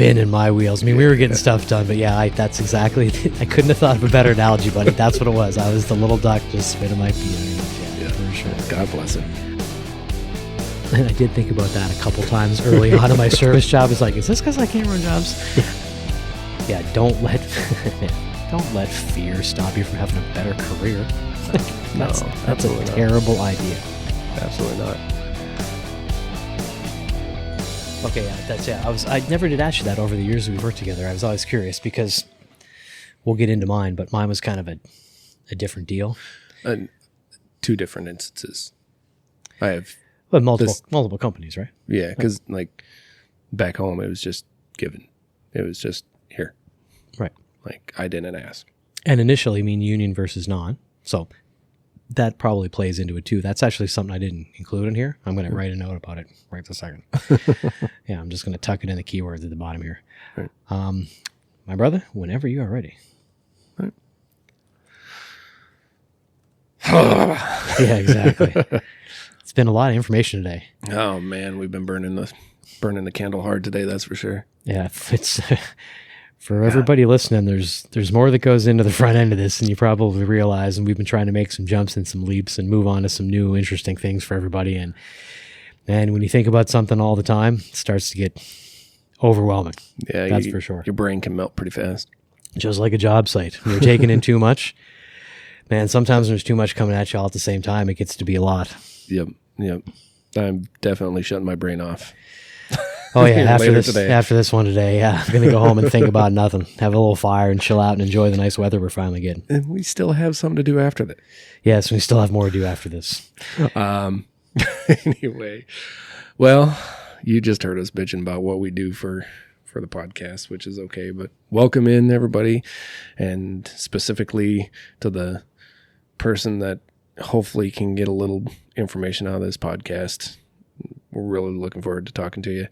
spinning my wheels. I mean, we were getting stuff done, but yeah, that's exactly, I couldn't have thought of a better analogy, buddy. That's what it was. I was the little duck just spinning my wheels. Yeah, for sure. God bless him. And I did think about that a couple times early on in my service job. It's like, is this because I can't run jobs? Yeah, don't let fear stop you from having a better career. That's a terrible idea. Absolutely not. Okay, I never did ask you that over the years we've worked together. I was always curious because we'll get into mine, but mine was kind of a different deal. Two different instances. I have multiple companies, right? Yeah, because like back home, it was just given. It was just here. Right. Like I didn't ask. And initially, I mean union versus non. So that probably plays into it too. That's actually something I didn't include in here. I'm going to write a note about it right this second. Yeah, I'm just going to tuck it in the keywords at the bottom here. Right. My brother, whenever you are ready. Right. Yeah, exactly. It's been a lot of information today. Oh man, we've been burning the candle hard today. That's for sure. Yeah, it's for everybody listening. There's more that goes into the front end of this than you probably realize, and we've been trying to make some jumps and some leaps and move on to some new interesting things for everybody. And when you think about something all the time, it starts to get overwhelming. Yeah, that's for sure. Your brain can melt pretty fast. Just like a job site, when you're taking in too much. Man, sometimes when there's too much coming at you all at the same time, it gets to be a lot. Yep. I'm definitely shutting my brain off. Oh yeah, after this one today, yeah, I'm gonna go home and think about nothing, have a little fire, and chill out and enjoy the nice weather we're finally getting. And we still have something to do after that. Yes, we still have more to do after this. Anyway, well, you just heard us bitching about what we do for the podcast, which is okay. But welcome in everybody, and specifically to the person that hopefully can get a little information out of this podcast. We're really looking forward to talking to you.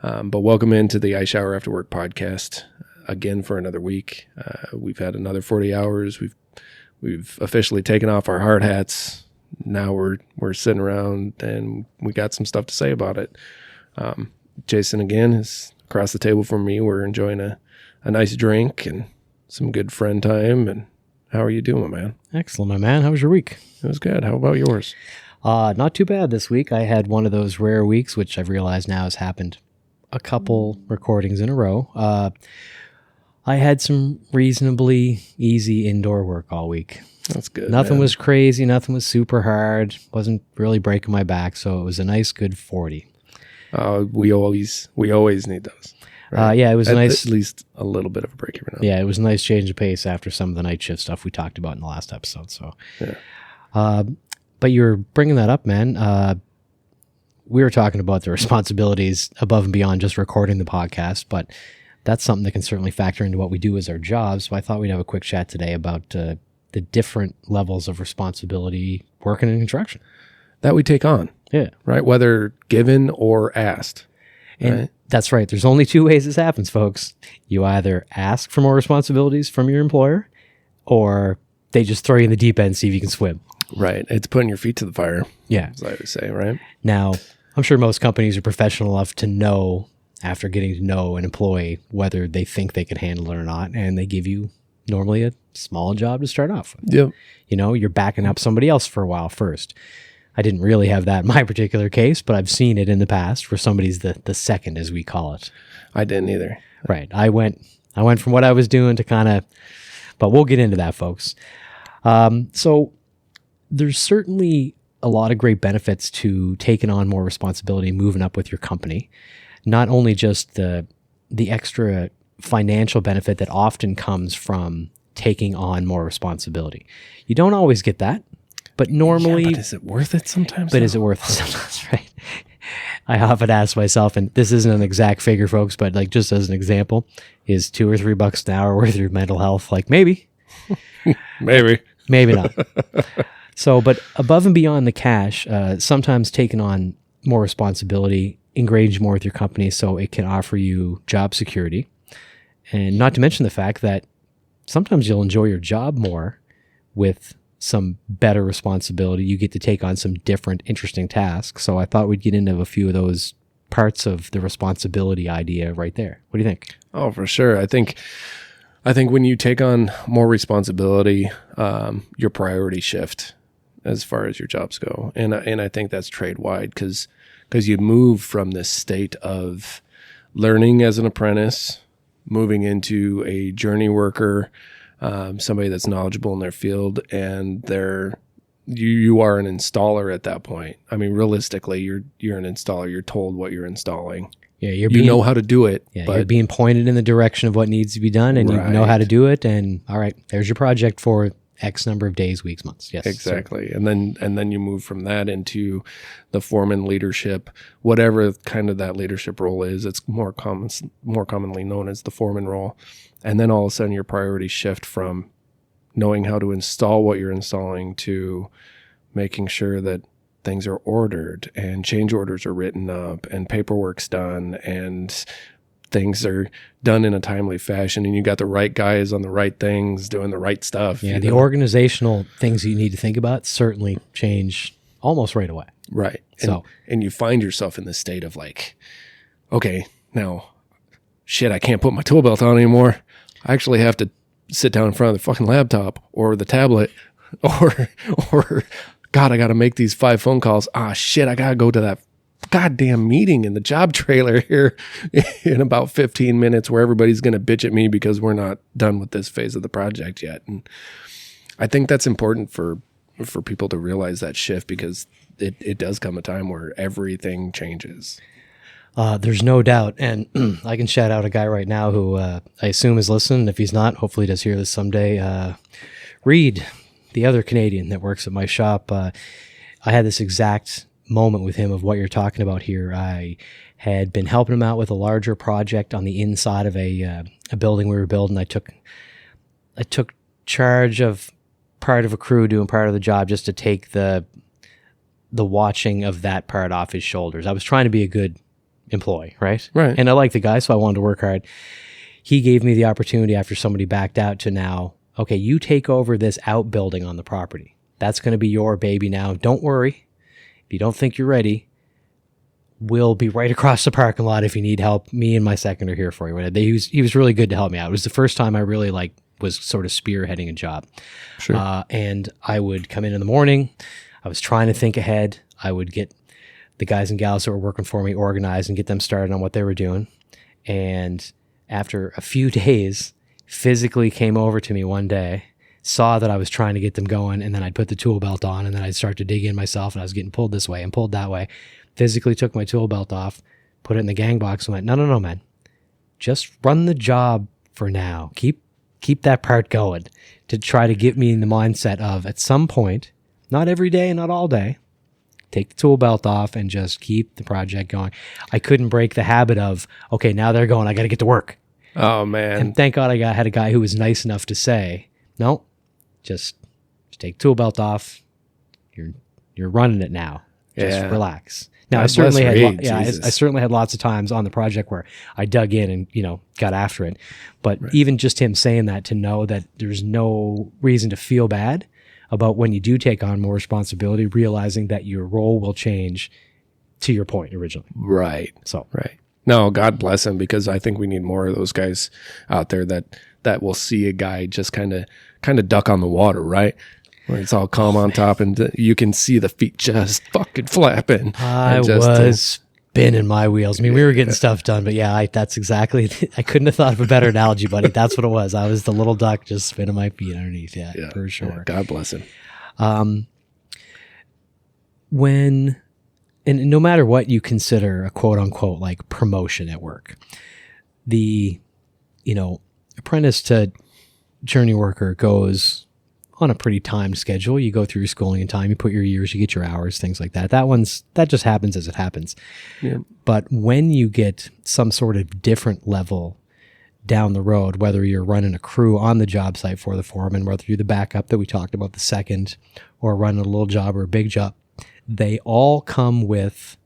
But welcome into the I Shower After Work podcast again for another week. We've had another 40 hours. We've officially taken off our hard hats. Now we're sitting around and we got some stuff to say about it. Jason again is across the table from me. We're enjoying a nice drink and some good friend time. And how are you doing, my man? Excellent, my man. How was your week? It was good. How about yours? Not too bad this week. I had one of those rare weeks, which I've realized now has happened a couple recordings in a row. I had some reasonably easy indoor work all week. That's good. Nothing was crazy. Nothing was super hard. Wasn't really breaking my back. So it was a nice, good 40. We always need those. Right? Yeah, it was nice. At least a little bit of a break every now. Yeah, it was a nice change of pace after some of the night shift stuff we talked about in the last episode. So, yeah. But you're bringing that up, man. We were talking about the responsibilities above and beyond just recording the podcast, but that's something that can certainly factor into what we do as our jobs. So I thought we'd have a quick chat today about the different levels of responsibility working in construction that we take on. Yeah. Right. Whether given or asked. And right? That's right. There's only two ways this happens, folks. You either ask for more responsibilities from your employer, or they just throw you in the deep end and see if you can swim. Right. It's putting your feet to the fire. Yeah. As I would say, right? Now, I'm sure most companies are professional enough to know, after getting to know an employee, whether they think they can handle it or not. And they give you normally a small job to start off with. Yep. You know, you're backing up somebody else for a while first. I didn't really have that in my particular case, but I've seen it in the past where somebody's the second, as we call it. I didn't either. Right. I went from what I was doing to kind of, but we'll get into that, folks. So there's certainly a lot of great benefits to taking on more responsibility, moving up with your company. Not only just the extra financial benefit that often comes from taking on more responsibility. You don't always get that, but normally... Yeah, but is it worth it sometimes? But is it worth it sometimes, right? I often ask myself, and this isn't an exact figure, folks, but like just as an example, is $2 or $3 an hour worth of your mental health? Like maybe. Maybe not. So, but above and beyond the cash, sometimes taking on more responsibility, engage more with your company so it can offer you job security. And not to mention the fact that sometimes you'll enjoy your job more with some better responsibility. You get to take on some different, interesting tasks. So I thought we'd get into a few of those parts of the responsibility idea right there. What do you think? Oh, for sure. I think when you take on more responsibility, your priorities shift as far as your jobs go, and I think that's trade wide because you move from this state of learning as an apprentice, moving into a journey worker, somebody that's knowledgeable in their field, and you are an installer at that point. I mean, realistically, you're an installer. You're told what you're installing. Yeah, you know how to do it. Yeah, but you're being pointed in the direction of what needs to be done, and you know how to do it. And all right, there's your project for X number of days, weeks, months. Yes, exactly. Sir. And then you move from that into the foreman leadership, whatever kind of that leadership role is. It's more commonly known as the foreman role. And then all of a sudden, your priorities shift from knowing how to install what you're installing to making sure that things are ordered and change orders are written up and paperwork's done and things are done in a timely fashion, and you got the right guys on the right things doing the right stuff. Yeah, the organizational things you need to think about certainly change almost right away. Right. And you find yourself in this state of like, okay, now, shit, I can't put my tool belt on anymore. I actually have to sit down in front of the fucking laptop or the tablet or God, I got to make these 5 phone calls. Ah, shit, I got to go to that goddamn meeting in the job trailer here in about 15 minutes where everybody's going to bitch at me because we're not done with this phase of the project yet. And I think that's important for people to realize that shift, because it does come a time where everything changes. There's no doubt. And I can shout out a guy right now who I assume is listening. If he's not, hopefully he does hear this someday. Reed, the other Canadian that works at my shop. I had this exact moment with him of what you're talking about here. I had been helping him out with a larger project on the inside of a building we were building. I took charge of part of a crew doing part of the job just to take the watching of that part off his shoulders. I was trying to be a good employee, right? Right. And I like the guy, so I wanted to work hard. He gave me the opportunity after somebody backed out to now, okay, you take over this outbuilding on the property. That's going to be your baby now. Don't worry. If you don't think you're ready, we'll be right across the parking lot if you need help. Me and my second are here for you. He was really good to help me out. It was the first time I really was sort of spearheading a job. Sure. And I would come in the morning. I was trying to think ahead. I would get the guys and gals that were working for me organized and get them started on what they were doing. And after a few days, physically came over to me one day, saw that I was trying to get them going, and then I'd put the tool belt on, and then I'd start to dig in myself, and I was getting pulled this way and pulled that way. Physically took my tool belt off, put it in the gang box, and went, no, man. Just run the job for now. Keep that part going, to try to get me in the mindset of, at some point, not every day, not all day, take the tool belt off and just keep the project going. I couldn't break the habit of, okay, now they're going, I got to get to work. Oh, man. And thank God I had a guy who was nice enough to say, no, just take the tool belt off. You're running it now. Just relax. Now, I certainly had lots of times on the project where I dug in and, got after it. But even just him saying that, to know that there's no reason to feel bad about when you do take on more responsibility, realizing that your role will change, to your point originally. Right. So, right. No, God bless him, because I think we need more of those guys out there that will see a guy just kind of duck on the water, right? Where it's all calm on top and you can see the feet just fucking flapping. I was spinning my wheels. I mean, we were getting stuff done, but yeah, that's exactly, I couldn't have thought of a better analogy, buddy. That's what it was. I was the little duck just spinning my feet underneath. Yeah, for sure. Yeah, God bless him. And no matter what you consider a quote unquote like promotion at work, the, apprentice to journey worker goes on a pretty timed schedule. You go through your schooling in time, you put your years, you get your hours, things like that. That just happens as it happens. Yeah. But when you get some sort of different level down the road, whether you're running a crew on the job site for the foreman, whether you're the backup that we talked about, the second, or running a little job or a big job, they all come with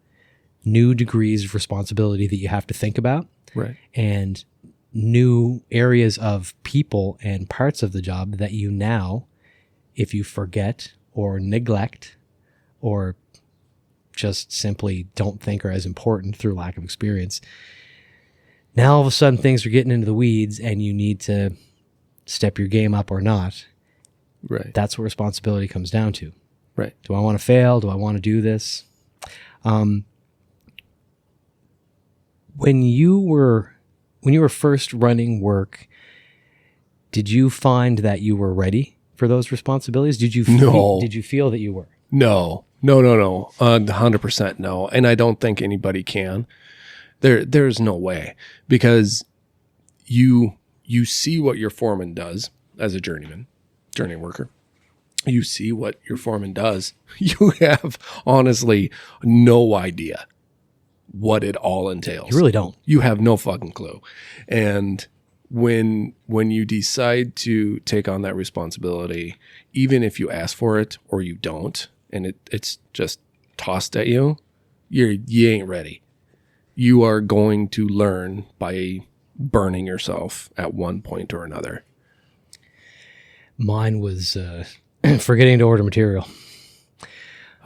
new degrees of responsibility that you have to think about. Right. And new areas of people and parts of the job that you now, if you forget or neglect or just simply don't think are as important through lack of experience. Now all of a sudden things are getting into the weeds and you need to step your game up or not. Right. That's what responsibility comes down to. Right. Do I want to fail? Do I want to do this? When you were first running work, did you find that you were ready for those responsibilities? Did you feel that you were? No. 100% no. And I don't think anybody can. There's no way, because you see what your foreman does as a journey worker. You see what your foreman does. You have honestly no idea what it all entails. You really don't. You have no fucking clue. And when you decide to take on that responsibility, even if you ask for it or you don't, and it's just tossed at you, you ain't ready. You are going to learn by burning yourself at one point or another. Mine was forgetting to order material.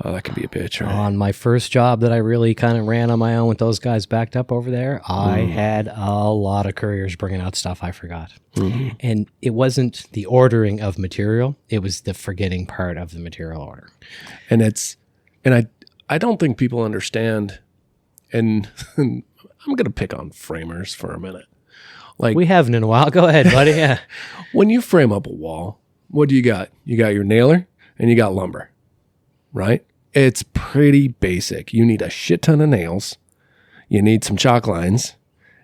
Oh, that could be a bitch, right? On my first job that I really kind of ran on my own with those guys backed up over there, I had a lot of couriers bringing out stuff I forgot. Mm-hmm. And it wasn't the ordering of material. It was the forgetting part of the material order. And I don't think people understand, and I'm going to pick on framers for a minute. Like, we haven't in a while. Go ahead, buddy. Yeah. When you frame up a wall, what do you got? You got your nailer and you got lumber, right? It's pretty basic. You need a shit ton of nails. You need some chalk lines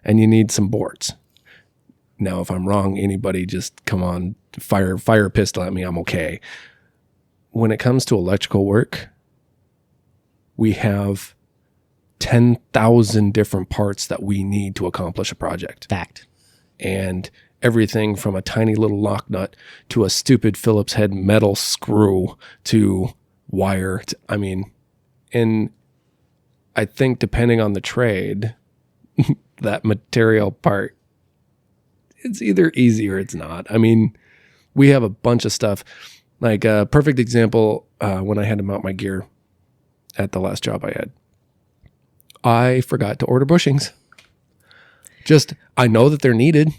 and you need some boards. Now, if I'm wrong, anybody just come on, fire a pistol at me. I'm okay. When it comes to electrical work, we have 10,000 different parts that we need to accomplish a project. Fact. And everything from a tiny little lock nut to a stupid Phillips head metal screw to wire. And I think depending on the trade, that material part, it's either easy or it's not. I mean, we have a bunch of stuff. Like a perfect example, when I had to mount my gear at the last job I had, I forgot to order bushings. I know that they're needed.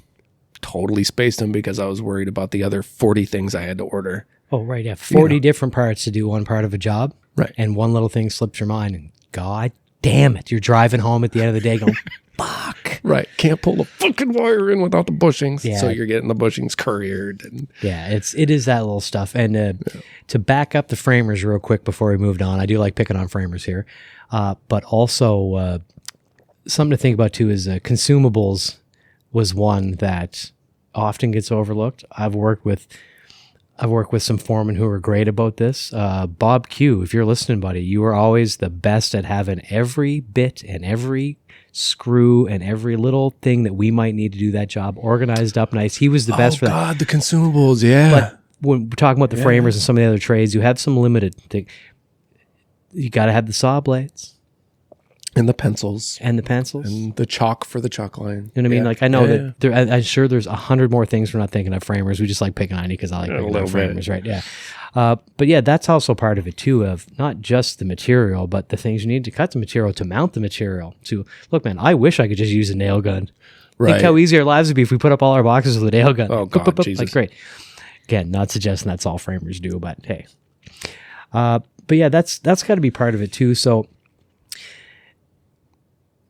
Totally spaced them because I was worried about the other 40 things I had to order. Oh, right. Yeah. 40 different parts to do one part of a job. Right. And one little thing slips your mind and God damn it. You're driving home at the end of the day going, fuck. Right. Can't pull the fucking wire in without the bushings. Yeah. So you're getting the bushings couriered. And yeah, it is that little stuff. And to back up the framers real quick before we moved on, I do like picking on framers here. But also something to think about too is consumables was one that often gets overlooked. I've worked with some foremen who are great about this. Bob Q, if you're listening, buddy, you are always the best at having every bit and every screw and every little thing that we might need to do that job organized up nice. He was the best for that. Oh God, the consumables, yeah. But when we're talking about the framers and some of the other trades, you have some limited thing. You got to have the saw blades. And the pencils. And the pencils. And the chalk for the chalk line. You know what I mean? Like, I know that I'm sure there's 100 more things we're not thinking of framers. We just like picking on you because I like picking on framers, right? Yeah. But yeah, that's also part of it too, of not just the material, but the things you need to cut the material, to mount the material. To look, man, I wish I could just use a nail gun. Right. Think how easy our lives would be if we put up all our boxes with a nail gun. Oh, God, Jesus. Like, great. Again, not suggesting that's all framers do, but hey. But yeah, that's got to be part of it too. So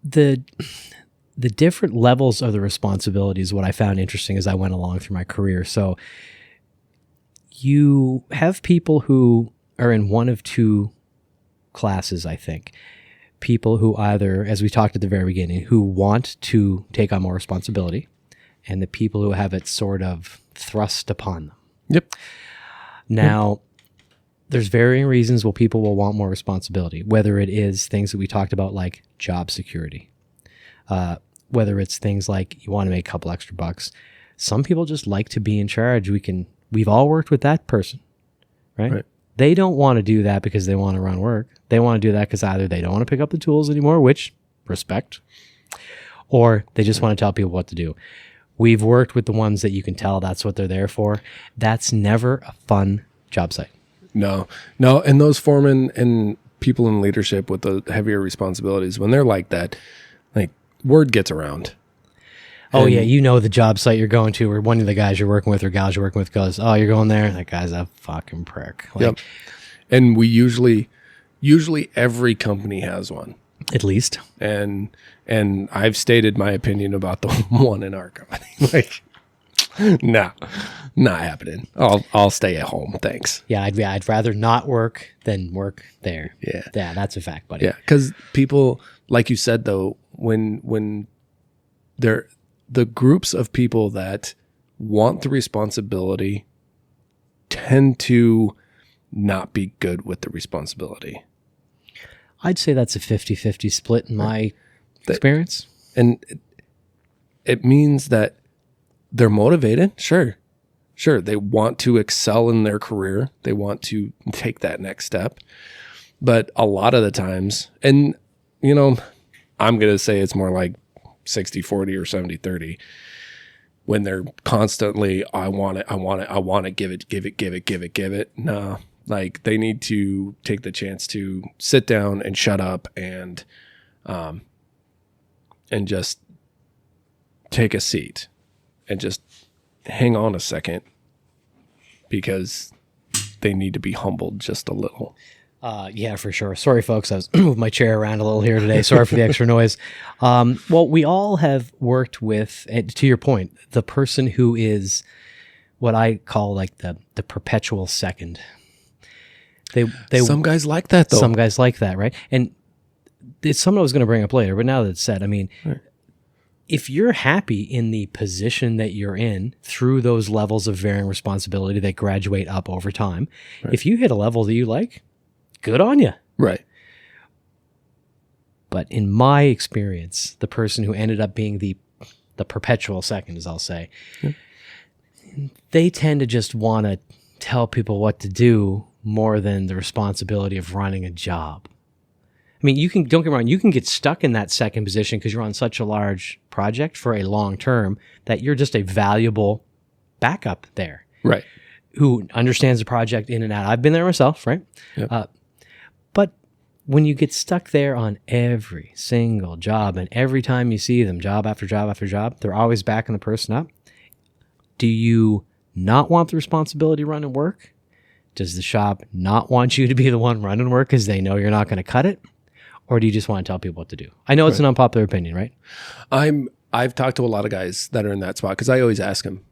the different levels of the responsibility is what I found interesting as I went along through my career. So you have people who are in one of two classes, I think. People who either, as we talked at the very beginning, who want to take on more responsibility, and the people who have it sort of thrust upon them. Yep. Now, there's varying reasons why people will want more responsibility, whether it is things that we talked about like job security, whether it's things like you want to make a couple extra bucks. Some people just like to be in charge. We've all worked with that person, right? They don't want to do that because they want to run work. They want to do that because either they don't want to pick up the tools anymore, which respect, or they just want to tell people what to do. We've worked with the ones that you can tell that's what they're there for. That's never a fun job site. No. And those foremen, and people in leadership with the heavier responsibilities, when they're like that, like word gets around. Oh, And- yeah. You know, the job site you're going to, or one of the guys you're working with or gals you're working with goes, oh, you're going there? That guy's a fucking prick. Like, Yep. And we usually every company has one. At least. And I've stated my opinion about the one in our company. Like, no, not happening. I'll stay at home. Thanks. Yeah, I'd rather not work than work there. Yeah. Yeah, that's a fact, buddy. Yeah. Because people, like you said, though, when they're the groups of people that want the responsibility tend to not be good with the responsibility. I'd say that's a 50-50 split in my experience. And it means that they're motivated. Sure. They want to excel in their career. They want to take that next step. But a lot of the times, and you know, I'm going to say it's more like 60-40 or 70-30 when they're constantly, I want it, give it. No, like they need to take the chance to sit down and shut up and just take a seat and just hang on a second because they need to be humbled just a little. Yeah, for sure. Sorry, folks. I was moving my chair around a little here today. Sorry for the extra noise. Well, we all have worked with, and to your point, the person who is what I call like the perpetual second. They Some guys like that though. Some guys like that, right? And it's something I was going to bring up later, but now that it's said, I mean, Right. If you're happy in the position that you're in through those levels of varying responsibility that graduate up over time, Right. if you hit a level that you like, good on you. Right. But in my experience, the person who ended up being the perpetual second, as I'll say, they tend to just want to tell people what to do more than the responsibility of running a job. I mean, don't get me wrong, you can get stuck in that second position because you're on such a large project for a long term that you're just a valuable backup there Right. who understands the project in and out. I've been there myself, right? Yep. But when you get stuck there on every single job and every time you see them, job after job after job, they're always backing the person up. Do you not want the responsibility to run and work? Does the shop not want you to be the one running work because they know you're not going to cut it? Or do you just want to tell people what to do? I know it's an unpopular opinion, right? I've talked to a lot of guys that are in that spot because I always ask them,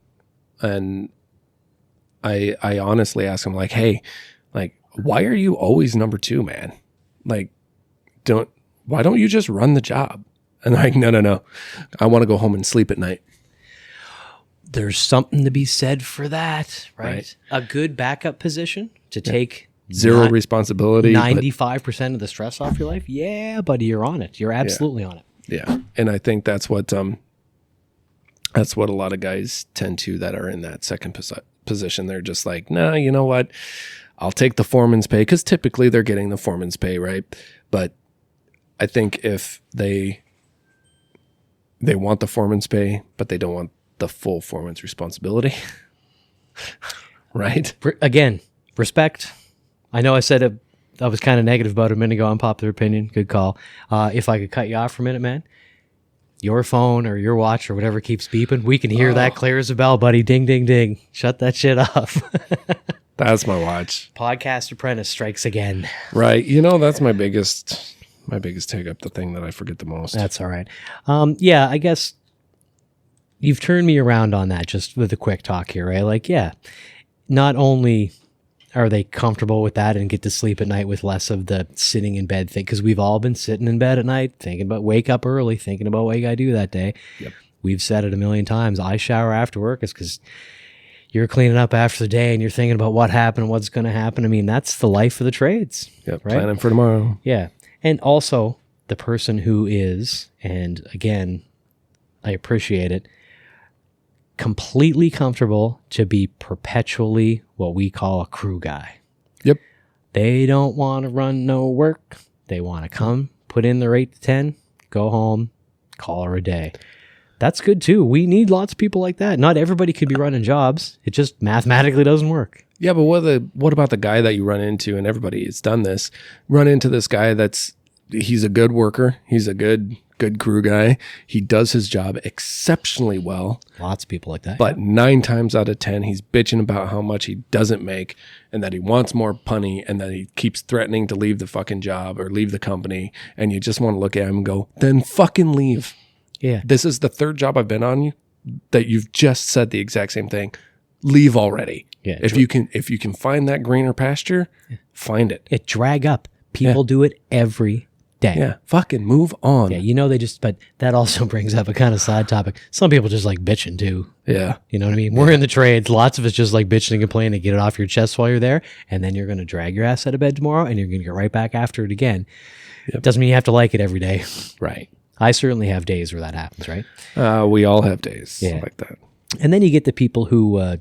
and I honestly ask them like, hey, like, why are you always number two, man? Like, why don't you just run the job? And they're like, no, I want to go home and sleep at night. There's something to be said for that, right? Right. A good backup position to take Zero responsibility. but- 95% of the stress off your life. Yeah, buddy, you're on it. You're absolutely on it. Yeah. And I think that's what a lot of guys tend to that are in that second position. They're just like, nah, you know what? I'll take the foreman's pay because typically they're getting the foreman's pay, right? But I think if they want the foreman's pay, but they don't want the full foreman's responsibility, right? Again, respect. I know I said I was kind of negative about it a minute ago. Unpopular opinion. Good call. If I could cut you off for a minute, man. Your phone or your watch or whatever keeps beeping. We can hear that clear as a bell, buddy. Ding, ding, ding. Shut that shit off. That's my watch. Podcast Apprentice strikes again. Right. You know, that's my biggest hiccup, the thing that I forget the most. That's all right. Yeah, I guess you've turned me around on that just with a quick talk here, right? Like, yeah, not only are they comfortable with that and get to sleep at night with less of the sitting in bed thing, because we've all been sitting in bed at night thinking about wake up early, thinking about what you got to do that day. Yep. We've said it a million times. I shower after work is because you're cleaning up after the day and you're thinking about what happened, what's going to happen. I mean, that's the life of the trades. Yep. Right? Planning for tomorrow. Yeah. And also the person who is, and again, I appreciate it, completely comfortable to be perpetually what we call a crew guy. Yep. They don't want to run no work. They want to come, put in their 8 to 10, go home, call her a day. That's good too. We need lots of people like that. Not everybody could be running jobs. It just mathematically doesn't work. Yeah, but what about the guy that you run into, and everybody has done this, run into this guy he's a good worker. He's a good crew guy. He does his job exceptionally well. Lots of people like that. But 9 times out of 10, he's bitching about how much he doesn't make and that he wants more money and that he keeps threatening to leave the fucking job or leave the company. And you just want to look at him and go, then fucking leave. Yeah. This is the 3rd job I've been on you that you've just said the exact same thing. Leave already. Yeah. If you can find that greener pasture, find it. It drag up. People do it every day. Yeah. Fucking move on. Yeah. But that also brings up a kind of side topic. Some people just like bitching too. Yeah. You know what I mean? We're in the trades. Lots of us just like bitching and complaining to get it off your chest while you're there. And then you're going to drag your ass out of bed tomorrow and you're going to get right back after it again. Yep. Doesn't mean you have to like it every day. Right. I certainly have days where that happens, right? We all have days like that. And then you get the people who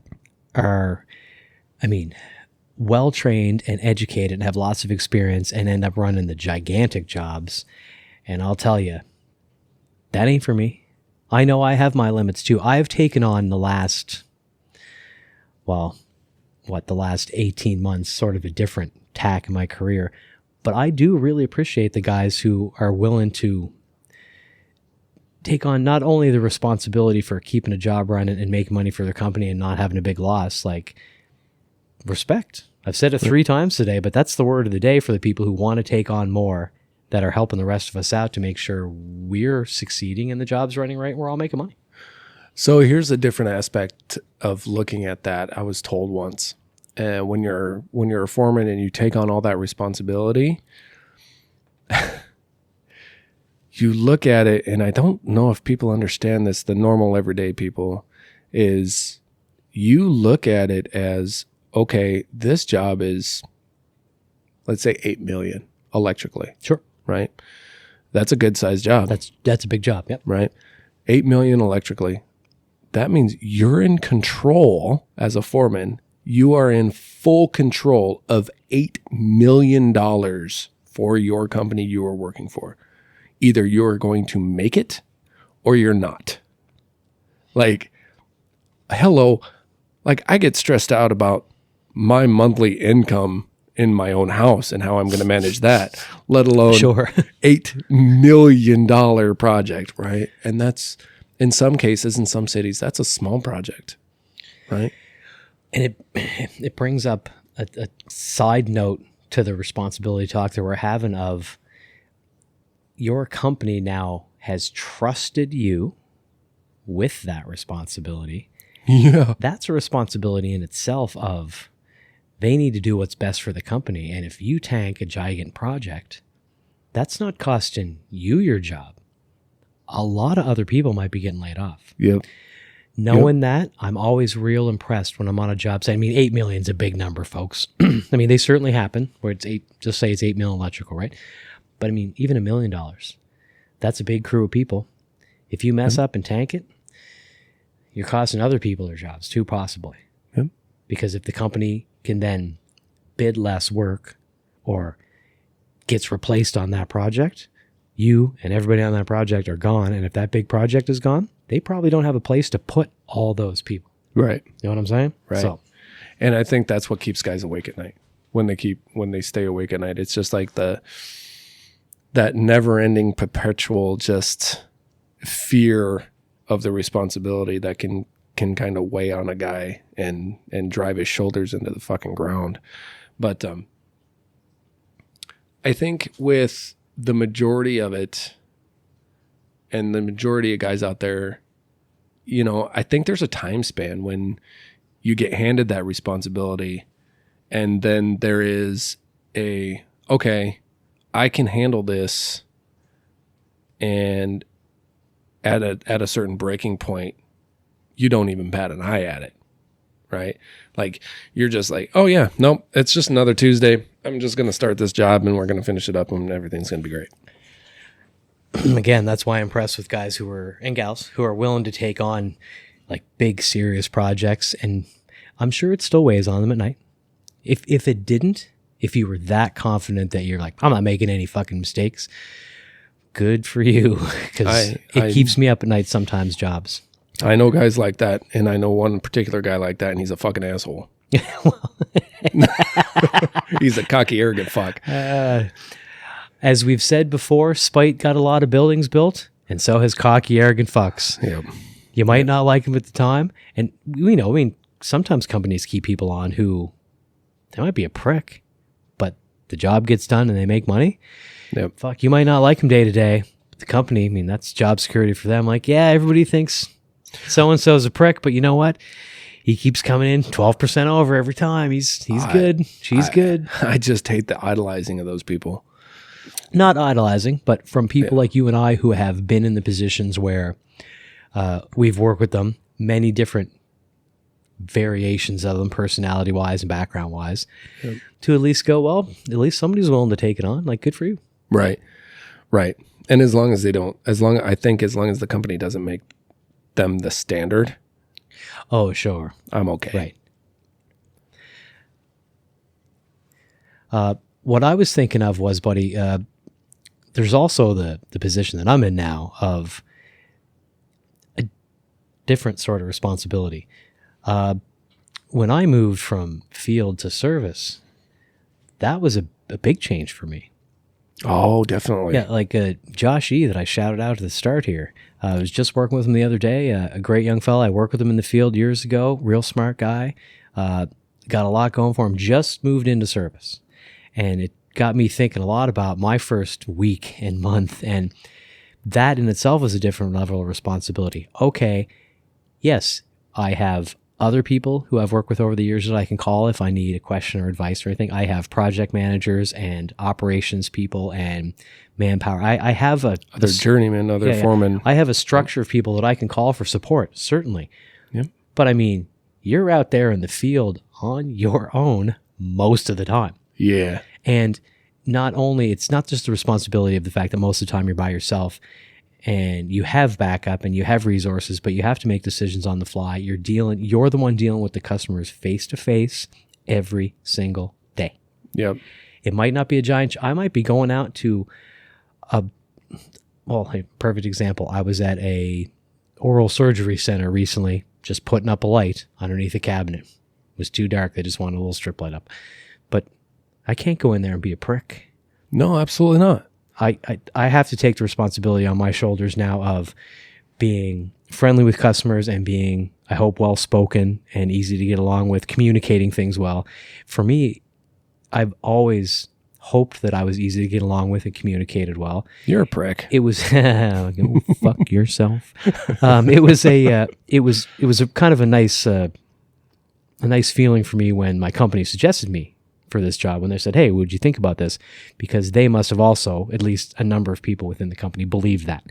are, well-trained and educated and have lots of experience and end up running the gigantic jobs. And I'll tell you, that ain't for me. I know I have my limits too. I've taken on the last 18 months, sort of a different tack in my career. But I do really appreciate the guys who are willing to take on not only the responsibility for keeping a job running and making money for their company and not having a big loss, like respect. I've said it 3 times today, but that's the word of the day for the people who want to take on more that are helping the rest of us out to make sure we're succeeding and the job's running right and we're all making money. So here's a different aspect of looking at that. I was told once, when you're a foreman and you take on all that responsibility, you look at it, and I don't know if people understand this, the normal everyday people, is you look at it as, okay, this job is, let's say 8 million electrically. Sure. Right? That's a good sized job. That's a big job. Yep. Right? 8 million electrically. That means you're in control as a foreman. You are in full control of $8 million for your company you are working for. Either you're going to make it or you're not. Like, hello, like I get stressed out about my monthly income in my own house and how I'm going to manage that, let alone Sure. $8 million project, right? And that's, in some cases, in some cities, that's a small project, right? And it brings up a side note to the responsibility talk that we're having of your company now has trusted you with that responsibility. Yeah. That's a responsibility in itself of they need to do what's best for the company. And if you tank a giant project, that's not costing you your job. A lot of other people might be getting laid off. Yep. Knowing that, I'm always real impressed when I'm on a job site. 8 million is a big number, folks. They certainly happen where it's just say it's 8 million electrical, right? But even $1 million, that's a big crew of people. If you mess up and tank it, you're costing other people their jobs too, possibly. Yep. Because if the company can then bid less work or gets replaced on that project, you and everybody on that project are gone. And if that big project is gone, they probably don't have a place to put all those people. Right. You know what I'm saying? Right. So, and I think that's what keeps guys awake at night. When they stay awake at night, it's just like that never-ending, perpetual just fear of the responsibility that can kind of weigh on a guy and drive his shoulders into the fucking ground. But I think with the majority of it and the majority of guys out there, I think there's a time span when you get handed that responsibility and then there is okay, I can handle this, and at a certain breaking point, you don't even bat an eye at it, right? Like you're just like, oh yeah, nope, it's just another Tuesday. I'm just going to start this job and we're going to finish it up and everything's going to be great. Again, that's why I'm impressed with guys and gals who are willing to take on like big, serious projects. And I'm sure it still weighs on them at night. If it didn't, if you were that confident that you're like, I'm not making any fucking mistakes, good for you, because it keeps me up at night sometimes, jobs. I know guys like that, and I know one particular guy like that, and he's a fucking asshole. He's a cocky, arrogant fuck. As we've said before, spite got a lot of buildings built, and so has cocky, arrogant fucks. Yep. You might not like them at the time, and we know, I mean, sometimes companies keep people on who, they might be a prick, but the job gets done and they make money. Yep. Fuck, you might not like them day to day. The company, I mean, that's job security for them. Like, yeah, everybody thinks so-and-so's a prick, but you know what? He keeps coming in 12% over every time. He's good. She's good. I just hate the idolizing of those people. Not idolizing, but from people like you and I who have been in the positions where we've worked with them, many different variations of them, personality-wise and background-wise, to at least go, well, at least somebody's willing to take it on. Like, good for you. Right. Right. And as long as they don't, as long as the company doesn't make them the standard. Oh, sure. I'm okay. Right. What I was thinking of was, buddy, there's also the position that I'm in now of a different sort of responsibility. When I moved from field to service, that was a big change for me. Oh, definitely. Yeah, like Josh E. that I shouted out at the start here. I was just working with him the other day, a great young fella. I worked with him in the field years ago, real smart guy. Got a lot going for him, just moved into service. And it got me thinking a lot about my first week and month, and that in itself was a different level of responsibility. Okay, yes, I have other people who I've worked with over the years that I can call if I need a question or advice or anything. I have project managers and operations people and manpower. I have other journeymen, other foremen. I have a structure of people that I can call for support, certainly. Yep. But I mean, you're out there in the field on your own most of the time. Yeah. And not only, it's not just the responsibility of the fact that most of the time you're by yourself and you have backup and you have resources, but you have to make decisions on the fly. You're the one dealing with the customers face to face every single day. Yep. It might not be a giant, I might be going out to a perfect example. I was at a oral surgery center recently, just putting up a light underneath a cabinet. It was too dark. They just wanted a little strip light up. But I can't go in there and be a prick. No, absolutely not. I have to take the responsibility on my shoulders now of being friendly with customers and being, I hope, well-spoken and easy to get along with, communicating things well. For me, I've always hoped that I was easy to get along with and communicated well. You're a prick. It was go fuck yourself. It was a kind of a nice feeling for me when my company suggested me for this job, when they said, hey, would you think about this? Because they must have also, at least a number of people within the company, believed that.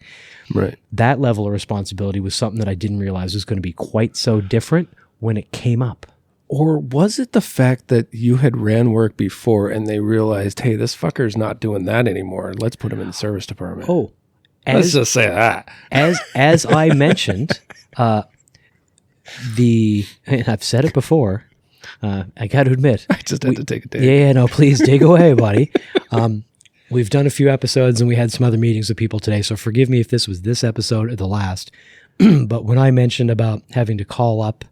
Right. That level of responsibility was something that I didn't realize was going to be quite so different when it came up. Or was it the fact that you had ran work before and they realized, hey, this fucker's not doing that anymore. Let's put him in the service department. Oh, let's just say that. As I mentioned, and I've said it before, I got to admit. I just had to take a dig. Yeah, no, please dig away, buddy. We've done a few episodes and we had some other meetings with people today, so forgive me if this was this episode or the last. But when I mentioned about having to call up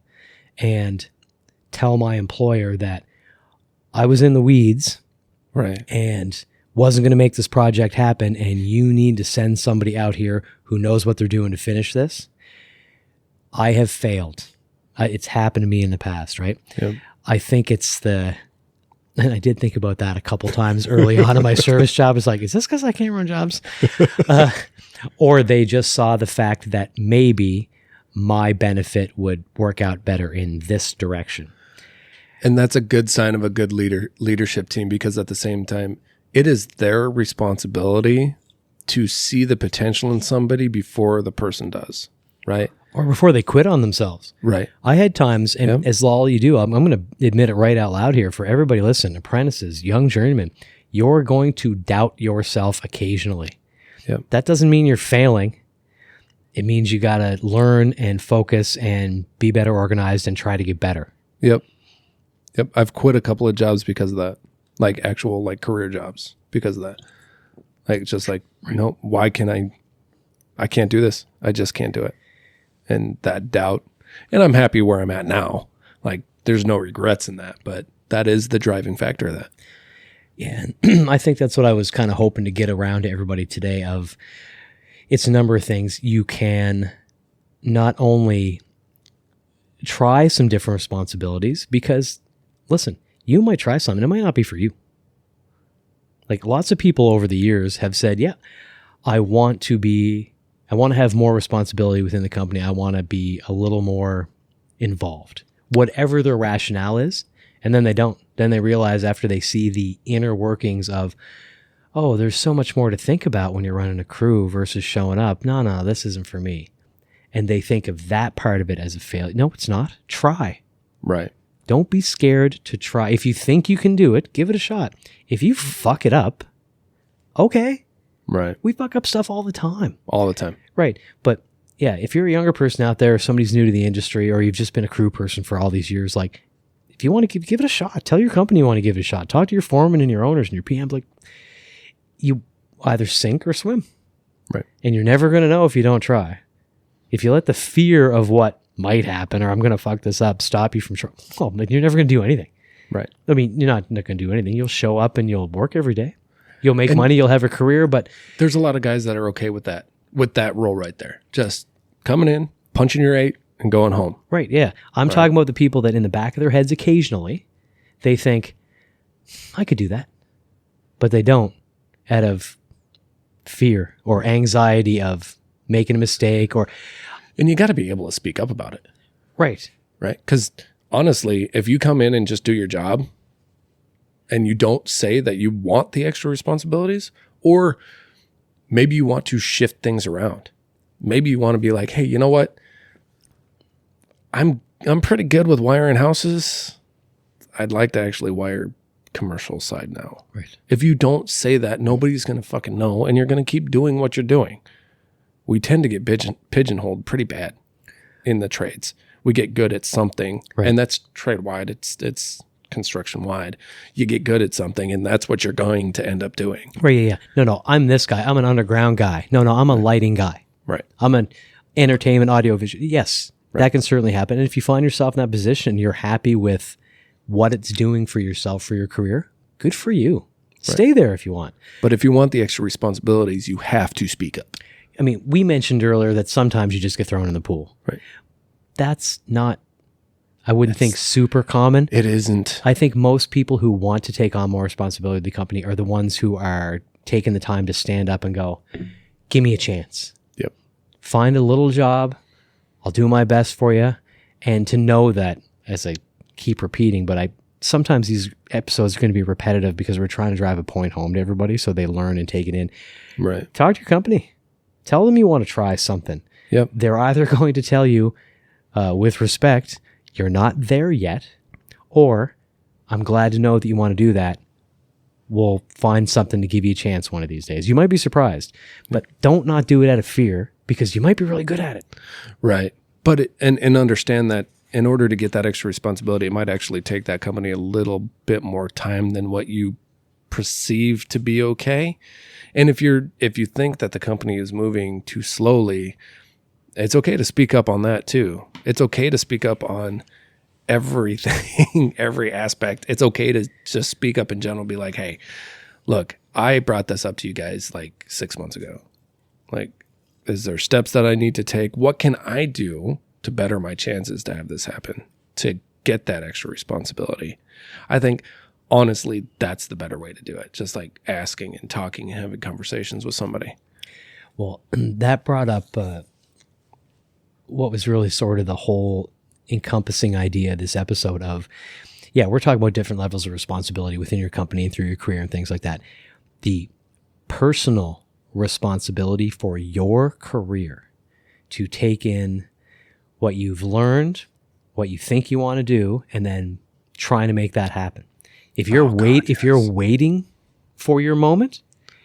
and tell my employer that I was in the weeds, right, and wasn't going to make this project happen, and you need to send somebody out here who knows what they're doing to finish this, I have failed. It's happened to me in the past, right? Yep. I think it's and I did think about that a couple times early on in my service job. It's like, is this because I can't run jobs? Or they just saw the fact that maybe my benefit would work out better in this direction. And that's a good sign of a good leadership team, because at the same time, it is their responsibility to see the potential in somebody before the person does, right? Or before they quit on themselves. Right. I had times, and as all you do, I'm going to admit it right out loud here for everybody listening, apprentices, young journeymen, you're going to doubt yourself occasionally. Yep. That doesn't mean you're failing. It means you got to learn and focus and be better organized and try to get better. Yep. I've quit a couple of jobs because of that, like actual like career jobs because of that. Like, just like, no, why can I can't do this. I just can't do it. And that doubt, and I'm happy where I'm at now. Like, there's no regrets in that, but that is the driving factor of that. Yeah. And I think that's what I was kind of hoping to get around to everybody today of it's a number of things. You can not only try some different responsibilities because, listen, you might try something. It might not be for you. Like lots of people over the years have said, yeah, I want to have more responsibility within the company. I want to be a little more involved, whatever their rationale is. And then they don't. Then they realize after they see the inner workings of, oh, there's so much more to think about when you're running a crew versus showing up. No, this isn't for me. And they think of that part of it as a failure. No, it's not. Try. Right. Don't be scared to try. If you think you can do it, give it a shot. If you fuck it up, okay. Right. We fuck up stuff all the time. All the time. Right. But yeah, if you're a younger person out there, or somebody's new to the industry, or you've just been a crew person for all these years, like if you want to give it a shot, tell your company you want to give it a shot. Talk to your foreman and your owners and your PMs. Like you either sink or swim. Right. And you're never going to know if you don't try. If you let the fear of what might happen or I'm going to fuck this up stop you from trying, well, you're never going to do anything. Right. I mean, you're not going to do anything. You'll show up and you'll work every day. You'll make money. You'll have a career. But there's a lot of guys that are okay with that role right there. Just coming in, punching your 8 and going home. Right. Yeah. I'm talking about the people that in the back of their heads occasionally they think I could do that, but they don't out of fear or anxiety of making a mistake and you got to be able to speak up about it. Right. Right. Because honestly, if you come in and just do your job and you don't say that you want the extra responsibilities, or maybe you want to shift things around. Maybe you want to be like, hey, you know what? I'm pretty good with wiring houses. I'd like to actually wire commercial side now. Right. If you don't say that, nobody's going to fucking know, and you're going to keep doing what you're doing. We tend to get pigeonholed pretty bad in the trades. We get good at something, and that's trade wide. It's construction wide. You get good at something, and that's what you're going to end up doing. Right. Yeah. No. I'm this guy. I'm an underground guy. No. I'm a lighting guy. Right. I'm an entertainment, audio, visual. Yes, that can certainly happen. And if you find yourself in that position, you're happy with what it's doing for yourself, for your career, good for you. Stay there if you want. But if you want the extra responsibilities, you have to speak up. I mean, we mentioned earlier that sometimes you just get thrown in the pool. Right. That's not, I wouldn't think super common. It isn't. I think most people who want to take on more responsibility of the company are the ones who are taking the time to stand up and go, give me a chance. Yep. Find a little job. I'll do my best for you. And to know that, as I keep repeating, but sometimes these episodes are going to be repetitive because we're trying to drive a point home to everybody so they learn and take it in. Right. Talk to your company. Tell them you want to try something. Yep. They're either going to tell you, with respect, you're not there yet, or I'm glad to know that you want to do that. We'll find something to give you a chance one of these days. You might be surprised, but don't not do it out of fear because you might be really good at it. Right. But and understand that in order to get that extra responsibility, it might actually take that company a little bit more time than what you perceive to be okay. And if you think that the company is moving too slowly, it's okay to speak up on that too. It's okay to speak up on everything, every aspect. It's okay to just speak up in general, be like, hey, look, I brought this up to you guys like 6 months ago. Like, is there steps that I need to take? What can I do to better my chances to have this happen, to get that extra responsibility? I think, honestly, that's the better way to do it. Just like asking and talking and having conversations with somebody. Well, that brought up what was really sort of the whole encompassing idea of this episode of, yeah, we're talking about different levels of responsibility within your company and through your career and things like that. The personal responsibility for your career to take in what you've learned, what you think you want to do, and then trying to make that happen. If you're waiting for your moment,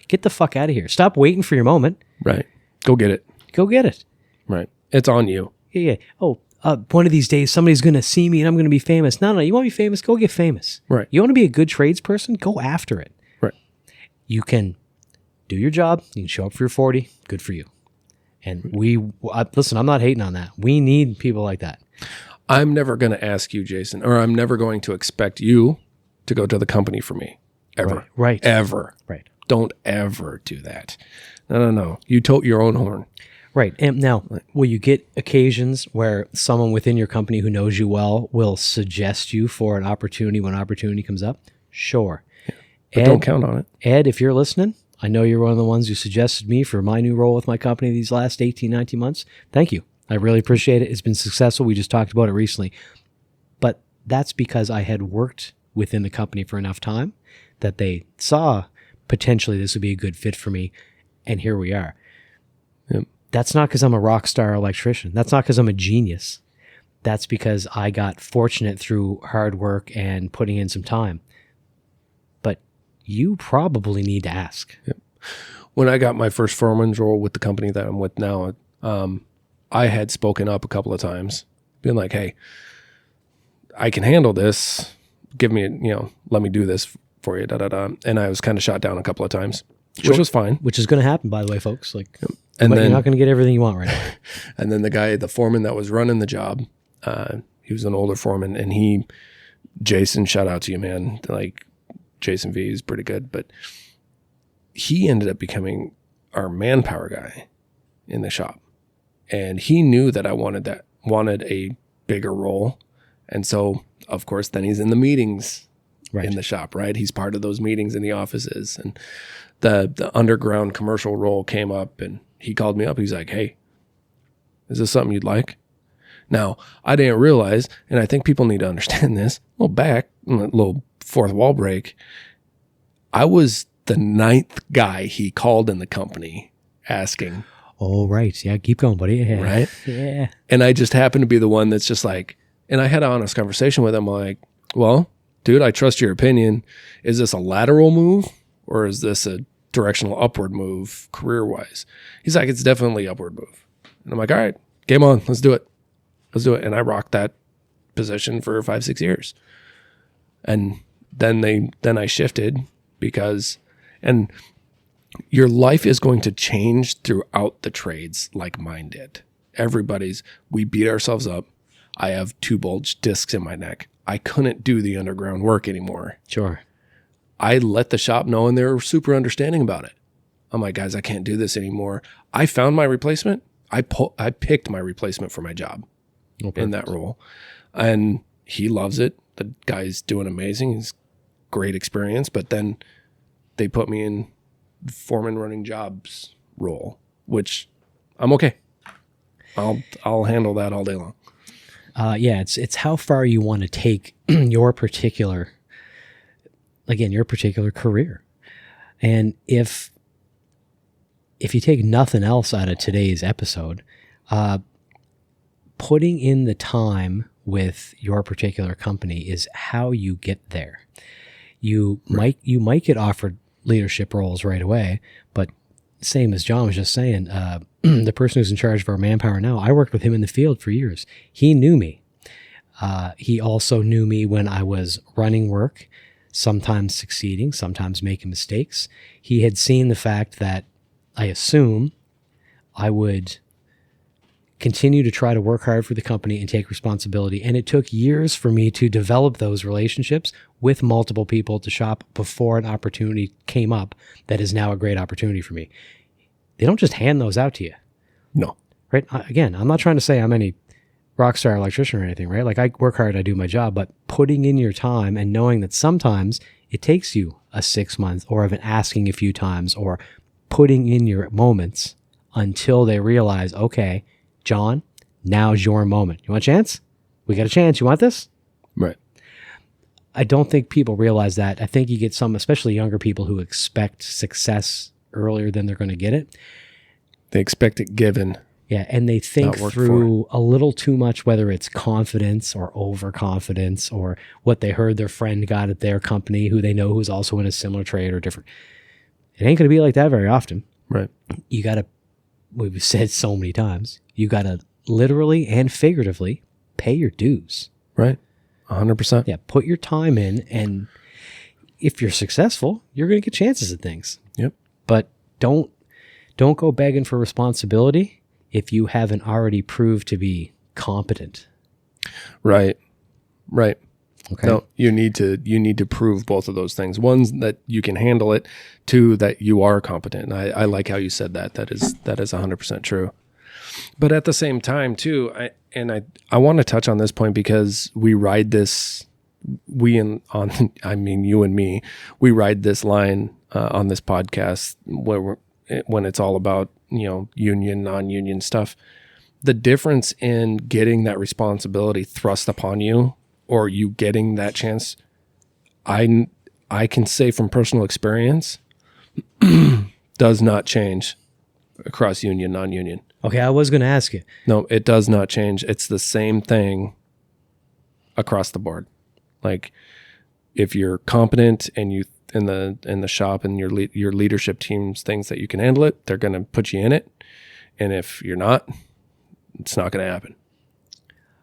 get the fuck out of here. Stop waiting for your moment. Right. Go get it. Go get it. Right. It's on you. Yeah. Oh, one of these days somebody's going to see me and I'm going to be famous. No, you want to be famous? Go get famous. Right. You want to be a good tradesperson? Go after it. Right. You can do your job. You can show up for your 40. Good for you. And listen, I'm not hating on that. We need people like that. I'm never going to ask you, Jason, or I'm never going to expect you to go to the company for me. Ever. Right. Ever. Right. Don't ever do that. No. You tote your own horn. Right. And now, will you get occasions where someone within your company who knows you well will suggest you for an opportunity when opportunity comes up? Sure. Yeah. But don't count on it. Ed, if you're listening, I know you're one of the ones who suggested me for my new role with my company these last 18, 19 months. Thank you. I really appreciate it. It's been successful. We just talked about it recently. But that's because I had worked within the company for enough time that they saw potentially this would be a good fit for me. And here we are. Yep. That's not because I'm a rock star electrician. That's not because I'm a genius. That's because I got fortunate through hard work and putting in some time. But you probably need to ask. Yep. When I got my first foreman's role with the company that I'm with now, I had spoken up a couple of times, being like, hey, I can handle this. Give me, let me do this for you, And I was kind of shot down a couple of times, which was fine. Which is going to happen, by the way, folks. And but then, you're not going to get everything you want right now. And then the foreman that was running the job, he was an older foreman, and Jason, shout out to you, man. Like, Jason V is pretty good, but he ended up becoming our manpower guy in the shop. And he knew that I wanted a bigger role. And so, of course, then he's in the meetings in the shop, right? He's part of those meetings in the offices. And the underground commercial role came up, and he called me up. He's like, hey, is this something you'd like? Now, I didn't realize, and I think people need to understand this, a little fourth wall break. I was the 9th guy he called in the company asking. Oh, right. Yeah, keep going, buddy. Yeah. Right? Yeah. And I just happened to be the one that's just like, and I had an honest conversation with him. I'm like, well, dude, I trust your opinion. Is this a lateral move or is this a directional upward move career-wise? He's like, it's definitely upward move. And I'm like, all right, game on. Let's do it. And I rocked that position for 5-6 years. And then I shifted and your life is going to change throughout the trades like mine did. We beat ourselves up. I have 2 bulged discs in my neck. I couldn't do the underground work anymore. Sure. I let the shop know, and they were super understanding about it. I'm like, guys, I can't do this anymore. I found my replacement. I picked my replacement for my job in that role. And he loves it. The guy's doing amazing. He's great experience. But then they put me in foreman running jobs role, which I'm okay. I'll handle that all day long. Yeah, it's how far you want to take your particular career. And if you take nothing else out of today's episode, putting in the time with your particular company is how you get there. You might get offered leadership roles right away, but same as John was just saying, the person who's in charge of our manpower now, I worked with him in the field for years. He knew me. He also knew me when I was running work, sometimes succeeding, sometimes making mistakes. He had seen the fact that I assume I would continue to try to work hard for the company and take responsibility. And it took years for me to develop those relationships with multiple people at the shop before an opportunity came up that is now a great opportunity for me. They don't just hand those out to you. No. Right? Again, I'm not trying to say I'm any rock star electrician or anything, right? Like, I work hard, I do my job, but putting in your time and knowing that sometimes it takes you a 6 months or even asking a few times or putting in your moments until they realize, okay, John, now's your moment. You want a chance? We got a chance. You want this? Right. I don't think people realize that. I think you get some, especially younger people, who expect success earlier than they're going to get it. They expect it given. Yeah, and they think through a little too much, whether it's confidence or overconfidence or what they heard their friend got at their company, who they know who's also in a similar trade or different. It ain't going to be like that very often. Right. You got to, we've said so many times, you got to literally and figuratively pay your dues. Right. 100%. Yeah, put your time in, and if you're successful, you're going to get chances at things. Yep. But don't go begging for responsibility if you haven't already proved to be competent. Right. Okay. No, you need to prove both of those things. One, that you can handle it. Two, that you are competent. And I like how you said that. That is 100% true. But at the same time too, I want to touch on this point because we ride this, you and me, we ride this line on this podcast when it's all about, union, non-union stuff. The difference in getting that responsibility thrust upon you, or you getting that chance, I can say from personal experience, does not change across union, non-union. Okay, I was going to ask you. No, it does not change. It's the same thing across the board. Like, if you're competent and you in the shop and your leadership teams thinks that you can handle it, they're going to put you in it. And if you're not, it's not going to happen.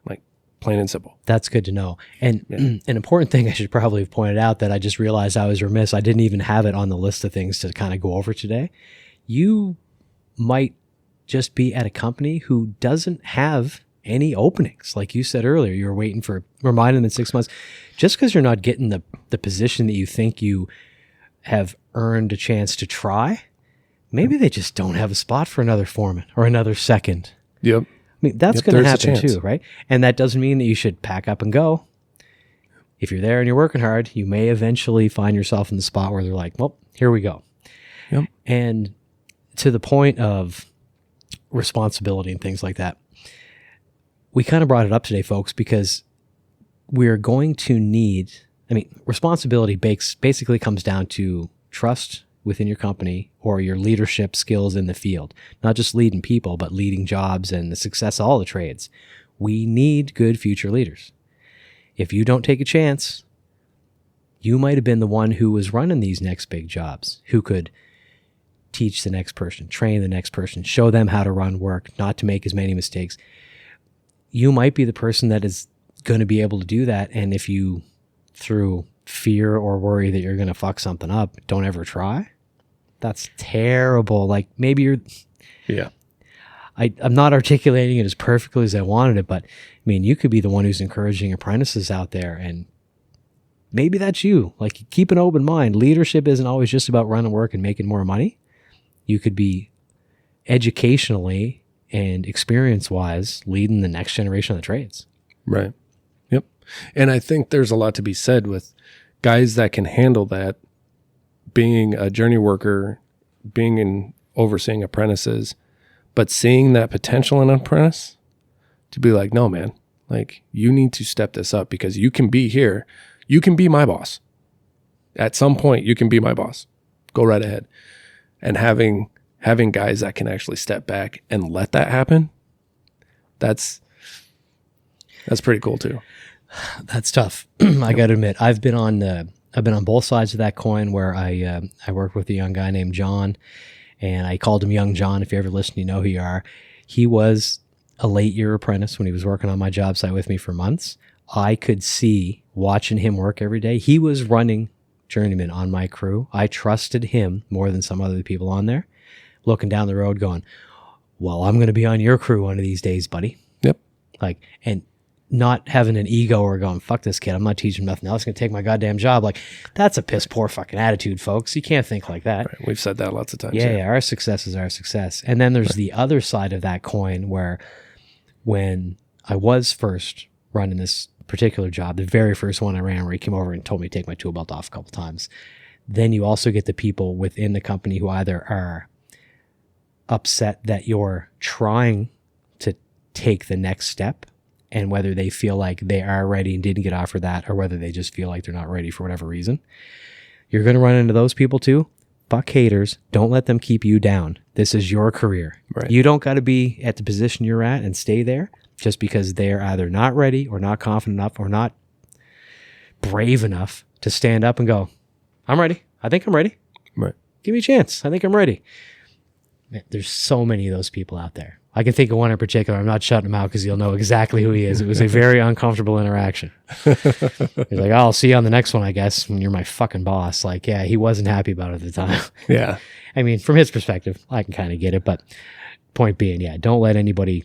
Like, plain and simple. That's good to know. And an important thing I should probably have pointed out that I just realized I was remiss. I didn't even have it on the list of things to kind of go over today. You might just be at a company who doesn't have any openings. Like you said earlier, you were waiting for, remind them in 6 months. Just because you're not getting the position that you think you have earned a chance to try, maybe they just don't have a spot for another foreman or another second. Yep. I mean, that's going to happen too, right? And that doesn't mean that you should pack up and go. If you're there and you're working hard, you may eventually find yourself in the spot where they're like, well, here we go. Yep. And to the point of responsibility and things like that, we kind of brought it up today, folks, because we're going to need, responsibility basically comes down to trust within your company or your leadership skills in the field, not just leading people, but leading jobs and the success of all the trades. We need good future leaders. If you don't take a chance, you might have been the one who was running these next big jobs, who could teach the next person, train the next person, show them how to run work, not to make as many mistakes. You might be the person that is going to be able to do that. And if you, through fear or worry that you're going to fuck something up, don't ever try, that's terrible. Like, maybe you're... Yeah. I'm not articulating it as perfectly as I wanted it, but you could be the one who's encouraging apprentices out there, and maybe that's you. Like, keep an open mind. Leadership isn't always just about running work and making more money. You could be educationally and experience-wise leading the next generation of the trades. Right. Yep. And I think there's a lot to be said with guys that can handle that, being a journey worker, being in overseeing apprentices, but seeing that potential in an apprentice to be like, no, man, like, you need to step this up because you can be here. You can be my boss. At some point, you can be my boss. Go right ahead. And having guys that can actually step back and let that happen, that's pretty cool too. That's tough. I got to admit, I've been on both sides of that coin where I worked with a young guy named John, and I called him Young John. If you ever listen, you know who you are. He was a late year apprentice when he was working on my job site with me for months. I could see, watching him work every day, he was running journeyman on my crew. I trusted him more than some other people on there. Looking down the road going, well, I'm going to be on your crew one of these days, buddy. Yep. Like, and not having an ego or going, fuck this kid, I'm not teaching him nothing else, going to take my goddamn job. Like, that's a piss poor fucking attitude, folks. You can't think like that. Right. We've said that lots of times. Yeah, our success is our success. And then there's the other side of that coin where when I was first running this particular job, the very first one I ran, where he came over and told me to take my tool belt off a couple times, then you also get the people within the company who either are upset that you're trying to take the next step, and whether they feel like they are ready and didn't get offered that, or whether they just feel like they're not ready for whatever reason. You're going to run into those people too. Fuck haters. Don't let them keep you down. This is your career. Right. You don't got to be at the position you're at and stay there just because they're either not ready or not confident enough or not brave enough to stand up and go, I'm ready. I think I'm ready. Right. Give me a chance. I think I'm ready. Man, there's so many of those people out there. I can think of one in particular. I'm not shutting him out because you'll know exactly who he is. It was a very uncomfortable interaction. He's like, I'll see you on the next one, I guess, when you're my fucking boss. Like, yeah, he wasn't happy about it at the time. Yeah. I mean, from his perspective, I can kind of get it. But point being, yeah, don't let anybody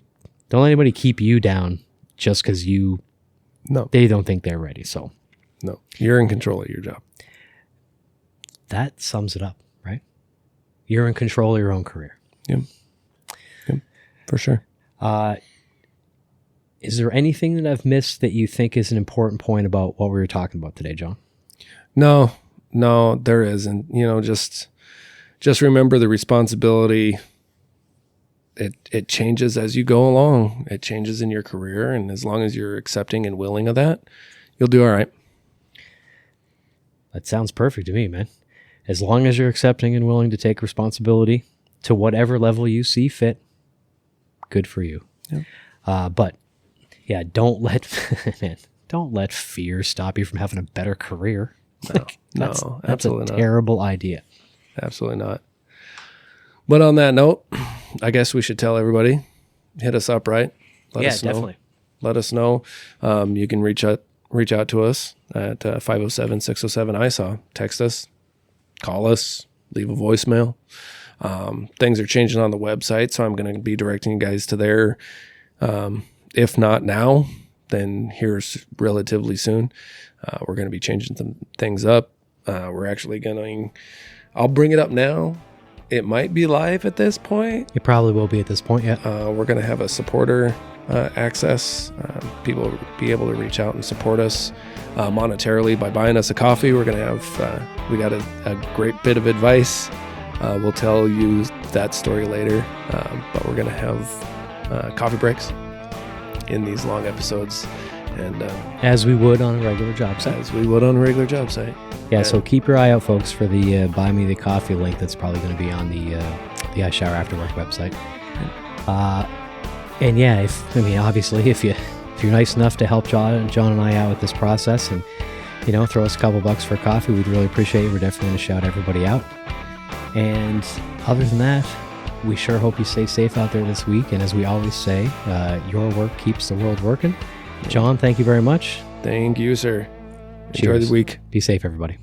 keep you down just because they don't think they're ready. So no, you're in control of your job. That sums it up, right? You're in control of your own career. Yep. For sure. Is there anything that I've missed that you think is an important point about what we were talking about today, John? No, there isn't. Just remember the responsibility. It changes as you go along. It changes in your career. And as long as you're accepting and willing of that, you'll do all right. That sounds perfect to me, man. As long as you're accepting and willing to take responsibility to whatever level you see fit, good for you. Yep. But yeah, don't let fear stop you from having a better career. That's absolutely a terrible idea. Absolutely not. But on that note, I guess we should tell everybody, hit us up, right? Let us know. Definitely. Let us know. You can reach out to us at 507-607-ISAW. Text us, call us, leave a voicemail. Things are changing on the website, so I'm going to be directing you guys to there. If not now, then here's relatively soon. We're going to be changing some things up. We're actually I'll bring it up now. It might be live at this point. It probably will be at this point, yeah. We're going to have a supporter access. People will be able to reach out and support us monetarily by buying us a coffee. We're going to have, we got a great bit of advice. We'll tell you that story later, but we're going to have coffee breaks in these long episodes. And as we would on a regular job site. Yeah, so keep your eye out, folks, for the Buy Me the Coffee link that's probably going to be on the I Shower After Work website. And yeah, obviously, if you're nice enough to help John and I out with this process and, throw us a couple bucks for coffee, we'd really appreciate it. We're definitely going to shout everybody out. And other than that, we sure hope you stay safe out there this week. And as we always say, your work keeps the world working. John, thank you very much. Thank you, sir. Cheers. Enjoy the week. Be safe, everybody.